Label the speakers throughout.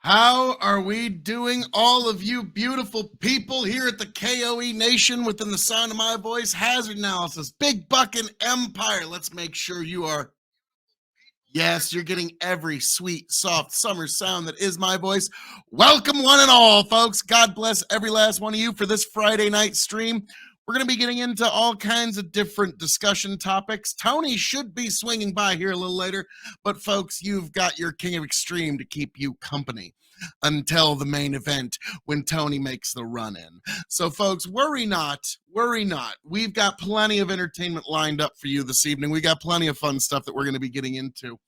Speaker 1: How are we doing, all of you beautiful people here at the K.O.E Nation within the sound of my voice? Hazard Analysis, Big Buckin' Empire. Let's make sure you are, yes, you're getting every sweet, soft summer sound that is my voice. Welcome, one and all, folks. God bless every last one of you for this Friday night stream. We're going to be getting into all kinds of different discussion topics. Tony should be swinging by here a little later, but folks, you've got your King of Extreme to keep you company until the main event when Tony makes the run in. So folks, worry not, worry not. We've got plenty of entertainment lined up for you this evening. We got plenty of fun stuff that we're going to be getting into.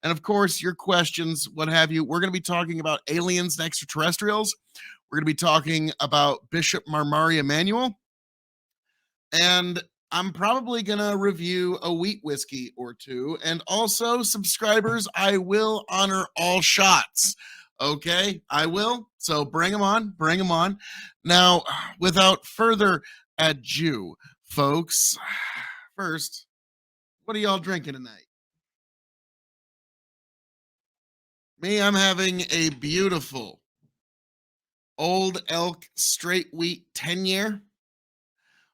Speaker 1: And of course, your questions, what have you. We're going to be talking about aliens and extraterrestrials. We're going to be talking about Bishop Marmari Emmanuel. And I'm probably going to review a wheat whiskey or two. And also, subscribers, I will honor all shots. Okay, I will. So bring them on, bring them on. Now, without further ado, folks, first, what are y'all drinking tonight? Me, I'm having a beautiful Old Elk straight wheat 10-year.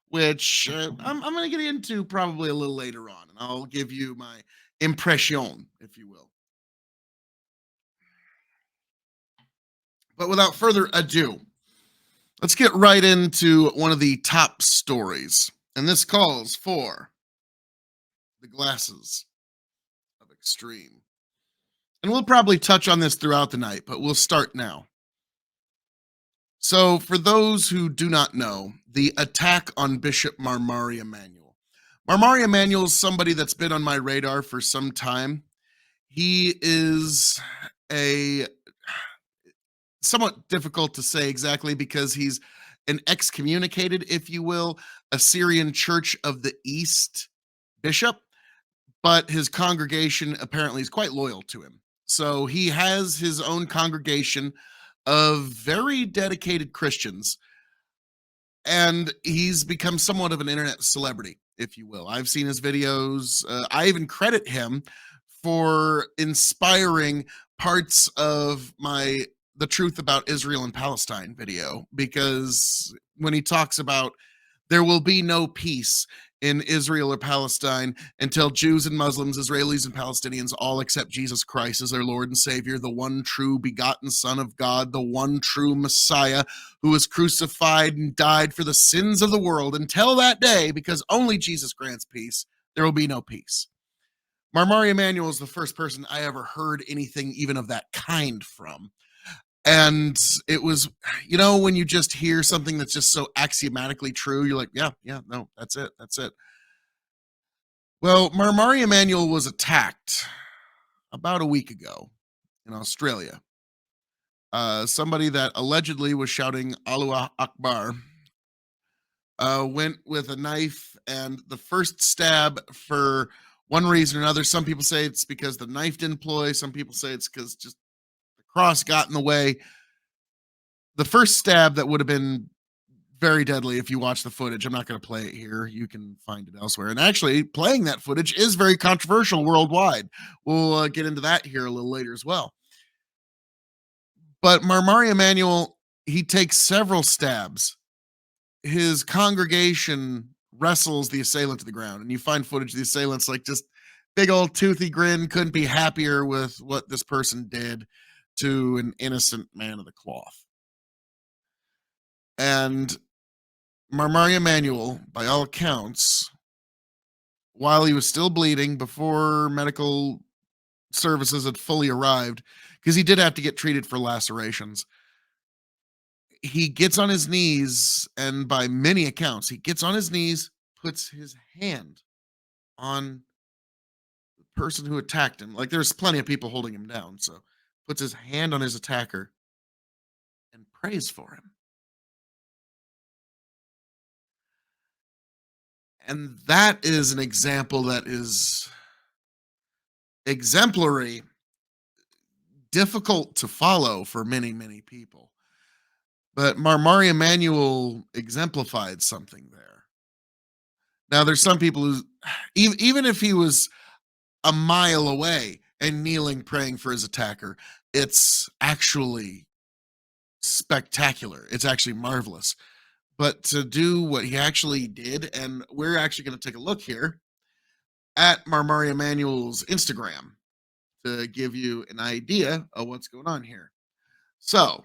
Speaker 1: Which I'm going to get into probably a little later on, and I'll give you my impression, if you will. But without further ado, let's get right into one of the top stories. And this calls for the glasses of extreme. And we'll probably touch on this throughout the night, but we'll start now. So, for those who do not know, the attack on Bishop Marmari Emmanuel. Marmari Emmanuel is somebody that's been on my radar for some time. He is a somewhat difficult to say exactly because he's an excommunicated, if you will, Assyrian Church of the East bishop, but his congregation apparently is quite loyal to him. So he has his own congregation of very dedicated Christians, and he's become somewhat of an internet celebrity, if you will. I've seen his videos. I even credit him for inspiring parts of my The Truth About Israel and Palestine video, because when he talks about there will be no peace in Israel or Palestine until Jews and Muslims, Israelis and Palestinians all accept Jesus Christ as their Lord and Savior, the one true begotten Son of God, the one true Messiah who was crucified and died for the sins of the world. Until that day, because only Jesus grants peace, there will be no peace. Marmari Emmanuel is the first person I ever heard anything even of that kind from. And it was, when you just hear something that's just so axiomatically true, you're like, yeah, no, that's it. Well, Marmari Emmanuel was attacked about a week ago in Australia. Somebody that allegedly was shouting Allahu Akbar went with a knife, and the first stab, for one reason or another, some people say it's because the knife didn't deploy, some people say it's because just the cross got in the way. The first stab that would have been very deadly, if you watch the footage, I'm not going to play it here. You can find it elsewhere. And actually, playing that footage is very controversial worldwide. We'll get into that here a little later as well. But Marmari Emmanuel, he takes several stabs. His congregation wrestles the assailant to the ground, and you find footage of the assailants like just big old toothy grin, couldn't be happier with what this person did to an innocent man of the cloth. And Marmari Emmanuel, by all accounts, while he was still bleeding, before medical services had fully arrived, because he did have to get treated for lacerations, he gets on his knees, and by many accounts, he gets on his knees, puts his hand on the person who attacked him. Like, there's plenty of people holding him down, so puts his hand on his attacker and prays for him. And that is an example that is exemplary, difficult to follow for many, many people. But Marmari Emmanuel exemplified something there. Now, there's some people who, even if he was a mile away and kneeling, praying for his attacker, It's actually spectacular. It's actually marvelous. But to do what he actually did, and we're actually going to take a look here at Marmari Emmanuel's Instagram to give you an idea of what's going on here. So,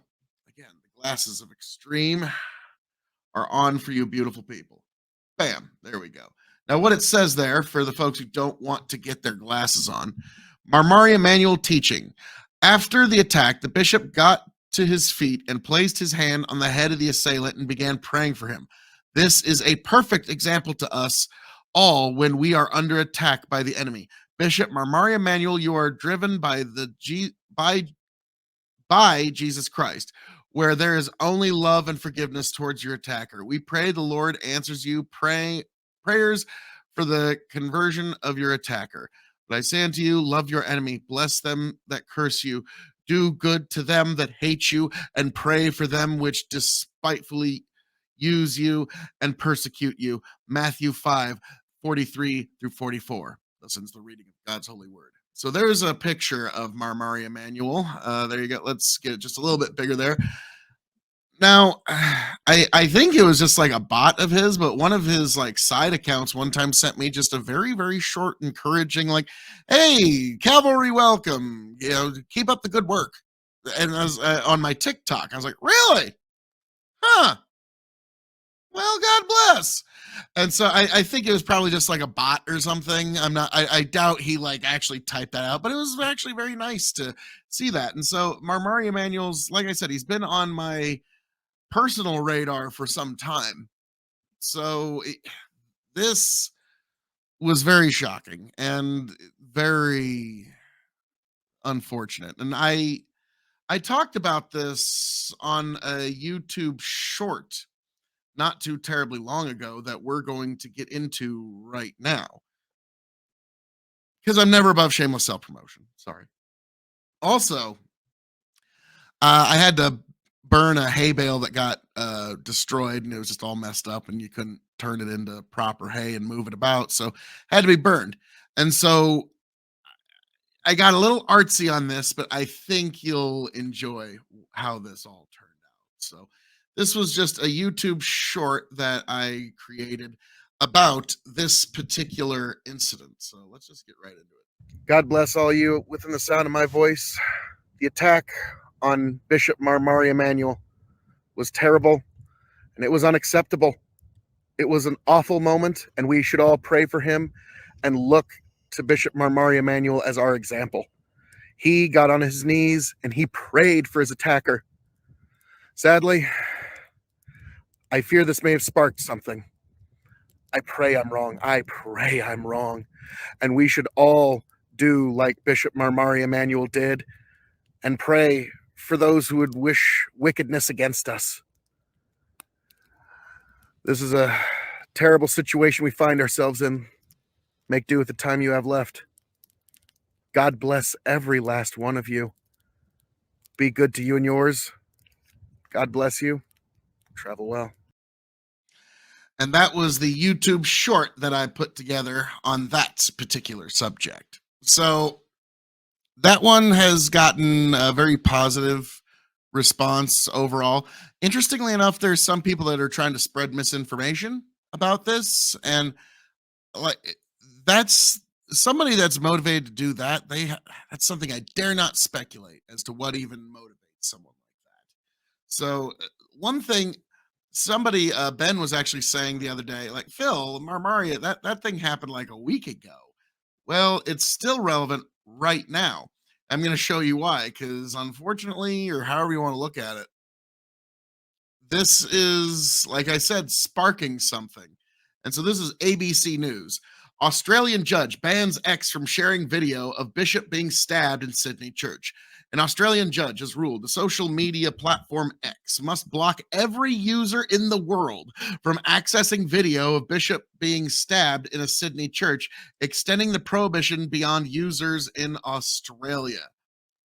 Speaker 1: again, the glasses of extreme are on for you, beautiful people. Bam, there we go. Now, what it says there for the folks who don't want to get their glasses on, Marmari Emmanuel teaching. After the attack, the bishop got to his feet and placed his hand on the head of the assailant and began praying for him. This is a perfect example to us all when we are under attack by the enemy. Bishop Marmari Emmanuel, you are driven by Jesus Christ, where there is only love and forgiveness towards your attacker. We pray the Lord answers you prayers for the conversion of your attacker. But I say unto you, love your enemy, bless them that curse you, do good to them that hate you, and pray for them which despitefully use you and persecute you. Matthew 5:43 through 44. Listens the reading of God's holy word. So there's a picture of Marmari Emmanuel. There you go. Let's get it just a little bit bigger there. Now, I think it was just like a bot of his, but one of his like side accounts one time sent me just a very, very short, encouraging, like, "Hey, cavalry, welcome. You know, keep up the good work." And I was on my TikTok. I was like, "Really? Huh? Well, God bless." And so I think it was probably just like a bot or something. I doubt he like actually typed that out, but it was actually very nice to see that. And so Marmari Emanuel's, like I said, he's been on my personal radar for some time. So this was very shocking and very unfortunate. And I talked about this on a YouTube short not too terribly long ago that we're going to get into right now because I'm never above shameless self promotion. Sorry. Also, I had to burn a hay bale that got destroyed and it was just all messed up and you couldn't turn it into proper hay and move it about. So had to be burned. And so I got a little artsy on this, but I think you'll enjoy how this all turned out. So this was just a YouTube short that I created about this particular incident. So let's just get right into it. God bless all you within the sound of my voice. The attack on Bishop Marmari Emmanuel was terrible and it was unacceptable. It was an awful moment, and we should all pray for him and look to Bishop Marmari Emmanuel as our example. He got on his knees and he prayed for his attacker. Sadly, I fear this may have sparked something. I pray I'm wrong. I pray I'm wrong. And we should all do like Bishop Marmari Emmanuel did and pray for those who would wish wickedness against us. This is a terrible situation we find ourselves in. Make do with the time you have left. God bless every last one of you. Be good to you and yours. God bless you. Travel well. And that was the YouTube short that I put together on that particular subject. So that one has gotten a very positive response overall. Interestingly enough, there's some people that are trying to spread misinformation about this, and like that's somebody that's motivated to do that. That's something I dare not speculate as to what even motivates someone like that. So one thing somebody Ben was actually saying the other day, like, Phil Marmaria, that thing happened like a week ago. Well, it's still relevant right now. I'm going to show you why, because unfortunately, or however you want to look at it, this is, like I said, sparking something. And so this is ABC News. Australian judge bans ex from sharing video of bishop being stabbed in Sydney church. An Australian judge has ruled the social media platform X must block every user in the world from accessing video of bishop being stabbed in a Sydney church, extending the prohibition beyond users in Australia.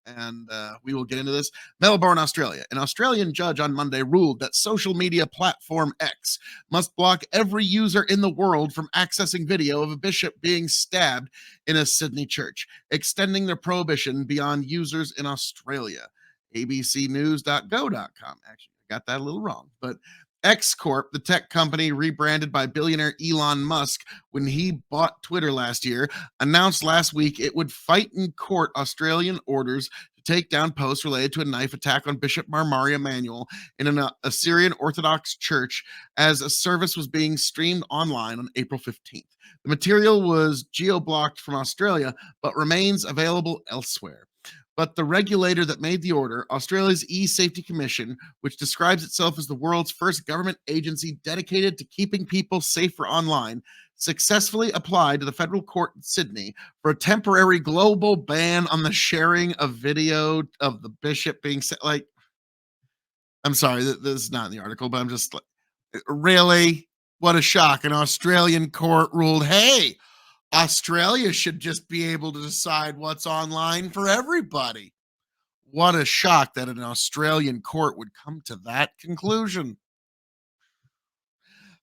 Speaker 1: and we will get into this. Melbourne, Australia. An Australian judge on Monday ruled that social media platform X must block every user in the world from accessing video of a bishop being stabbed in a Sydney church, extending the prohibition beyond users in Australia. abcnews.go.com. Actually, I got that a little wrong, but X Corp, the tech company rebranded by billionaire Elon Musk when he bought Twitter last year, announced last week it would fight in court Australian orders to take down posts related to a knife attack on Bishop Marmari Emmanuel in an Assyrian Orthodox church as a service was being streamed online on April 15th. The material was geo-blocked from Australia but remains available elsewhere. But the regulator that made the order, Australia's E-Safety Commission, which describes itself as the world's first government agency dedicated to keeping people safer online, successfully applied to the federal court in Sydney for a temporary global ban on the sharing of video of the bishop being like. I'm sorry, this is not in the article, but I'm just like, really? What a shock! An Australian court ruled, hey, Australia should just be able to decide what's online for everybody. What a shock that an Australian court would come to that conclusion.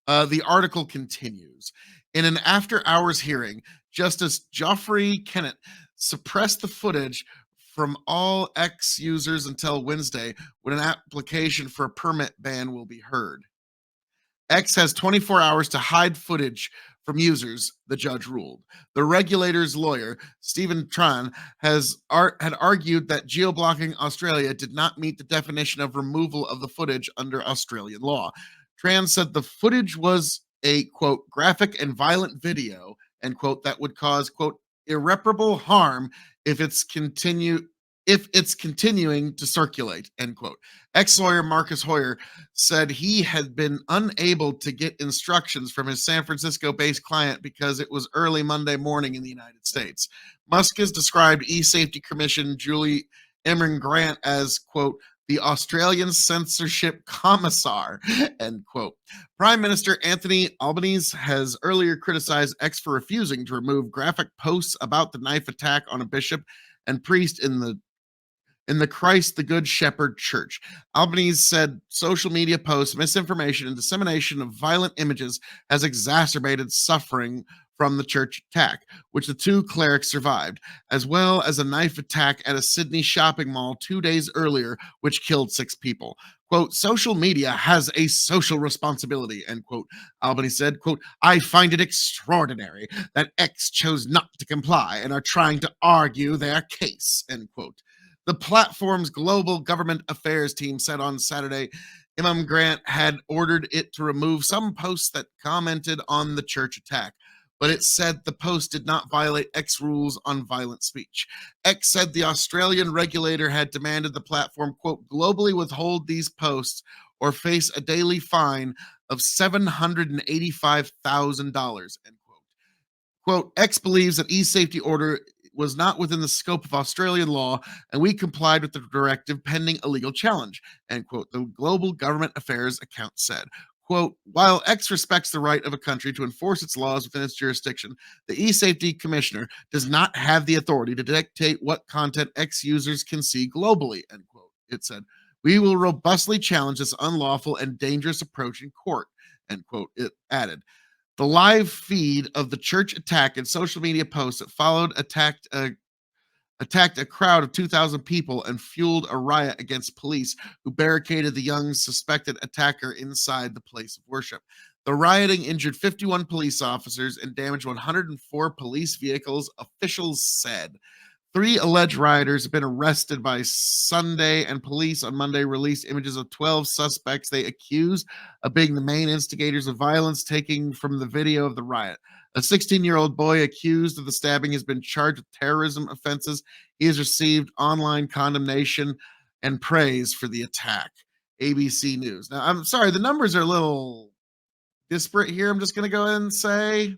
Speaker 1: The article continues. In an after hours hearing, Justice Geoffrey Kennett suppressed the footage from all X users until Wednesday when an application for a permit ban will be heard. X has 24 hours to hide footage from users, the judge ruled. The regulator's lawyer, Stephen Tran, had argued that geoblocking Australia did not meet the definition of removal of the footage under Australian law. Tran said the footage was a, quote, graphic and violent video, end quote, that would cause, quote, irreparable harm if it's continuing to circulate, end quote. Ex-lawyer Marcus Hoyer said he had been unable to get instructions from his San Francisco-based client because it was early Monday morning in the United States. Musk has described E-Safety Commission Julie Emmanuel Grant as, quote, the Australian censorship commissar, end quote. Prime Minister Anthony Albanese has earlier criticized X for refusing to remove graphic posts about the knife attack on a bishop and priest in the Christ the Good Shepherd Church. Albanese said social media posts, misinformation, and dissemination of violent images has exacerbated suffering from the church attack, which the two clerics survived, as well as a knife attack at a Sydney shopping mall 2 days earlier, which killed 6 people. Quote, social media has a social responsibility, end quote. Albany said, quote, I find it extraordinary that X chose not to comply and are trying to argue their case, end quote. The platform's global government affairs team said on Saturday Imam Grant had ordered it to remove some posts that commented on the church attack, but it said the post did not violate X rules on violent speech. X said the Australian regulator had demanded the platform, quote, globally withhold these posts or face a daily fine of $785,000, end quote. Quote, X believes that e-safety order was not within the scope of Australian law, and we complied with the directive pending a legal challenge, end quote, the Global Government Affairs account said. Quote, while X respects the right of a country to enforce its laws within its jurisdiction, the e-safety commissioner does not have the authority to dictate what content X users can see globally, end quote, it said. We will robustly challenge this unlawful and dangerous approach in court, end quote, it added. The live feed of the church attack and social media posts that followed attacked a crowd of 2,000 people and fueled a riot against police who barricaded the young suspected attacker inside the place of worship. The rioting injured 51 police officers and damaged 104 police vehicles, officials said. 3 alleged rioters have been arrested by Sunday, and police on Monday released images of 12 suspects they accused of being the main instigators of violence, taken from the video of the riot. A 16-year-old boy accused of the stabbing has been charged with terrorism offenses. He has received online condemnation and praise for the attack. ABC News. Now, I'm sorry, the numbers are a little disparate here. I'm just going to go ahead and say.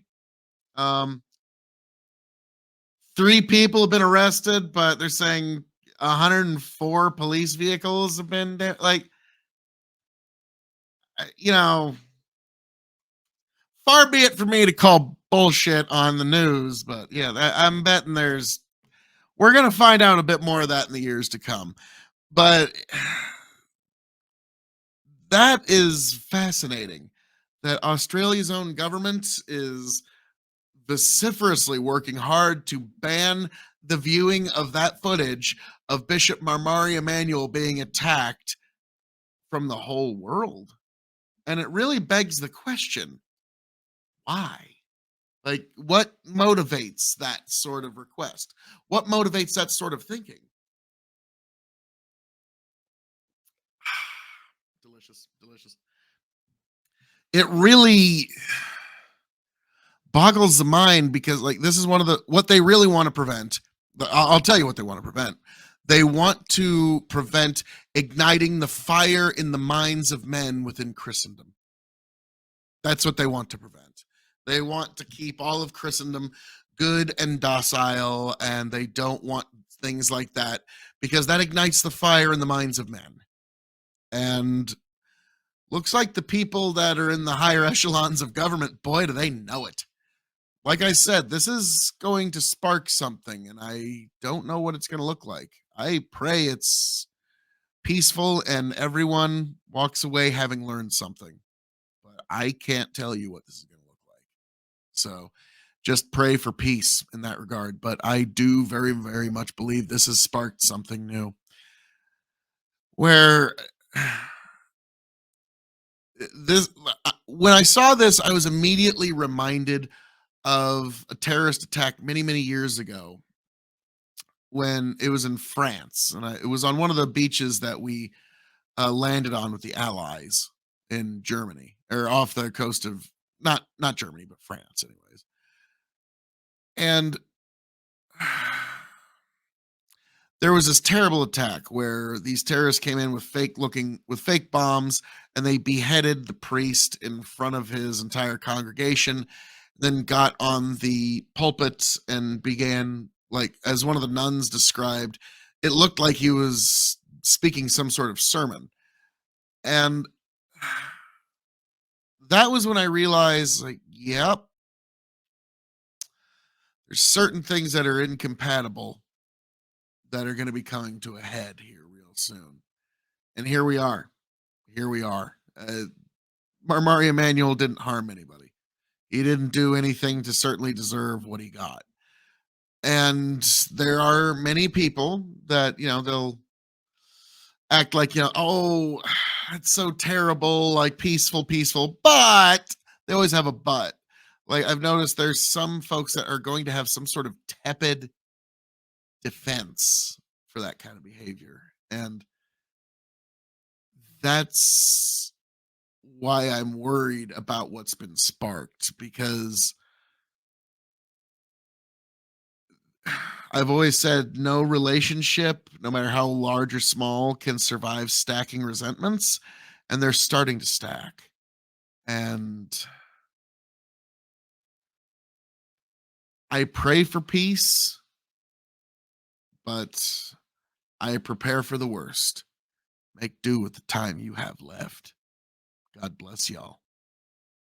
Speaker 1: 3 people have been arrested, but they're saying 104 police vehicles have been like, you know, far be it for me to call bullshit on the news, but yeah, I'm betting there's We're going to find out a bit more of that in the years to come. But that is fascinating that Australia's own government is vociferously working hard to ban the viewing of that footage of Bishop Marmari Emmanuel being attacked from the whole world. And it really begs the question, why? Like, what motivates that sort of request? What motivates that sort of thinking? Delicious, delicious. It really boggles the mind because, like, this is one of the what they really want to prevent. I'll tell you what they want to prevent. They want to prevent igniting the fire in the minds of men within Christendom. That's what they want to prevent. They want to keep all of Christendom good and docile, and they don't want things like that because that ignites the fire in the minds of men. And looks like the people that are in the higher echelons of government, boy, do they know it. Like I said, this is going to spark something, and I don't know what it's going to look like. I pray it's peaceful and everyone walks away having learned something. But I can't tell you what this is going to look like. So just pray for peace in that regard. But I do very, very much believe this has sparked something new where this when I saw this, I was immediately reminded of a terrorist attack many, many years ago when it was in France, and it was on one of the beaches that we landed on with the Allies in Germany, or off the coast of not Germany, but France, anyways. And there was this terrible attack where these terrorists came in with fake bombs, and they beheaded the priest in front of his entire congregation, then got on the pulpit and began, like, as one of the nuns described, it looked like he was speaking some sort of sermon. And that was when I realized, like, yep, there's certain things that are incompatible that are going to be coming to a head here real soon. And here we are. Here we are. Marmari Emanuel didn't harm anybody. He didn't do anything to certainly deserve what he got. And there are many people that, they'll act like, oh, it's so terrible, like peaceful, peaceful, but they always have a but. Like, I've noticed there's some folks that are going to have some sort of tepid defense for that kind of behavior. And that's why I'm worried about what's been sparked, because I've always said no relationship, no matter how large or small, can survive stacking resentments, and they're starting to stack. And I pray for peace, but I prepare for the worst. Make do with the time you have left. God bless y'all.